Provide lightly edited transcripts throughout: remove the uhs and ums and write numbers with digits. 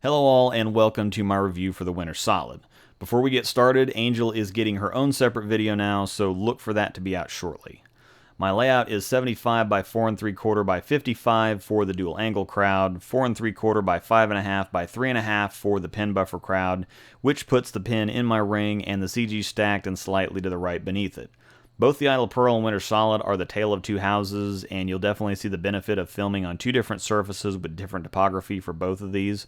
Hello all and welcome to my review for the Winter Solid. Before we get started, Angel is getting her own separate video now, so look for that to be out shortly. My layout is 75 by 4 3/4 by 55 for the dual angle crowd, 4 3/4 by 5.5 by 3.5 for the pin buffer crowd, which puts the pin in my ring and the CG stacked and slightly to the right beneath it. Both the Idle Pearl and Winter Solid are the tale of two houses, and you'll definitely see the benefit of filming on two different surfaces with different topography for both of these.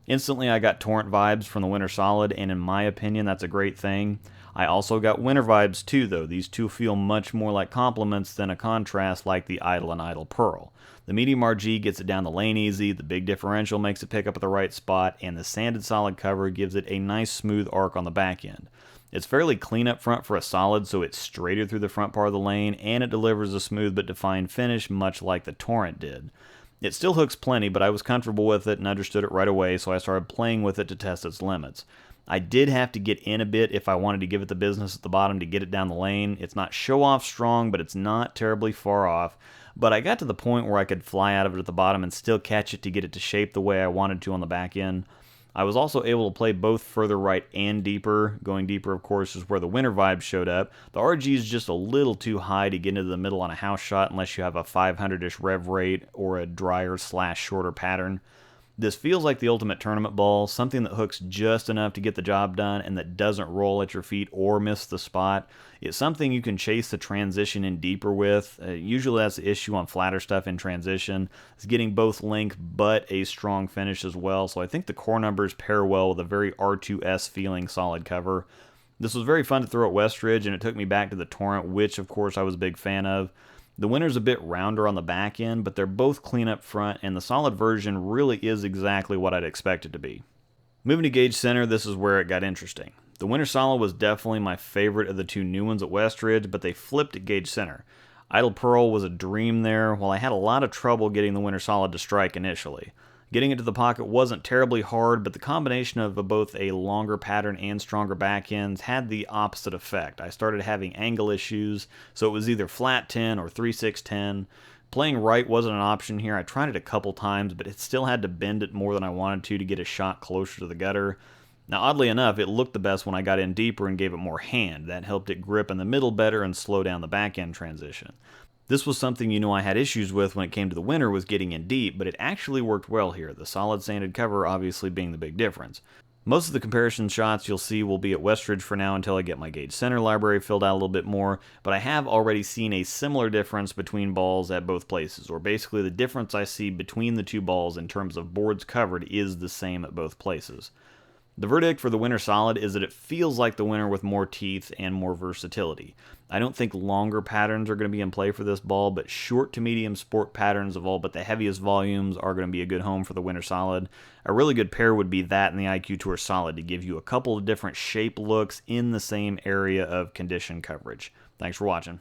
Instantly, I got Torrent vibes from the Winter Solid, and in my opinion, that's a great thing. I also got Winter vibes too, though. These two feel much more like complements than a contrast like the Idle and Idle Pearl. The medium RG gets it down the lane easy, the big differential makes it pick up at the right spot, and the sanded solid cover gives it a nice smooth arc on the back end. It's fairly clean up front for a solid, so it's straighter through the front part of the lane, and it delivers a smooth but defined finish, much like the Torrent did. It still hooks plenty, but I was comfortable with it and understood it right away, so I started playing with it to test its limits. I did have to get in a bit if I wanted to give it the business at the bottom to get it down the lane. It's not show-off strong, but it's not terribly far off. But I got to the point where I could fly out of it at the bottom and still catch it to get it to shape the way I wanted to on the back end. I was also able to play both further right and deeper. Going deeper, of course, is where the Winter vibe showed up. The RG is just a little too high to get into the middle on a house shot unless you have a 500-ish rev rate or a drier/shorter pattern. This feels like the ultimate tournament ball, something that hooks just enough to get the job done and that doesn't roll at your feet or miss the spot. It's something you can chase the transition in deeper with. Usually that's the issue on flatter stuff in transition. It's getting both length but a strong finish as well, so I think the core numbers pair well with a very R2S feeling solid cover. This was very fun to throw at Westridge, and it took me back to the Torrent, which of course I was a big fan of. The Winter's a bit rounder on the back end, but they're both clean up front, and the Solid version really is exactly what I'd expect it to be. Moving to Gauge Center, this is where it got interesting. The Winter Solid was definitely my favorite of the two new ones at Westridge, but they flipped at Gauge Center. Idle Pearl was a dream there, while I had a lot of trouble getting the Winter Solid to strike initially. Getting it to the pocket wasn't terribly hard, but the combination of both a longer pattern and stronger backends had the opposite effect. I started having angle issues, so it was either flat 10 or 3/6-10. Playing right wasn't an option here. I tried it a couple times, but it still had to bend it more than I wanted to get a shot closer to the gutter. Now, oddly enough, it looked the best when I got in deeper and gave it more hand. That helped it grip in the middle better and slow down the backend transition. This was something I had issues with when it came to the Winter, was getting in deep, but it actually worked well here, the solid sanded cover obviously being the big difference. Most of the comparison shots you'll see will be at Westridge for now until I get my Gauge Center library filled out a little bit more, but I have already seen a similar difference between balls at both places, or basically the difference I see between the two balls in terms of boards covered is the same at both places. The verdict for the Winter Solid is that it feels like the Winter with more teeth and more versatility. I don't think longer patterns are going to be in play for this ball, but short to medium sport patterns of all but the heaviest volumes are going to be a good home for the Winter Solid. A really good pair would be that and the IQ Tour Solid to give you a couple of different shape looks in the same area of condition coverage. Thanks for watching.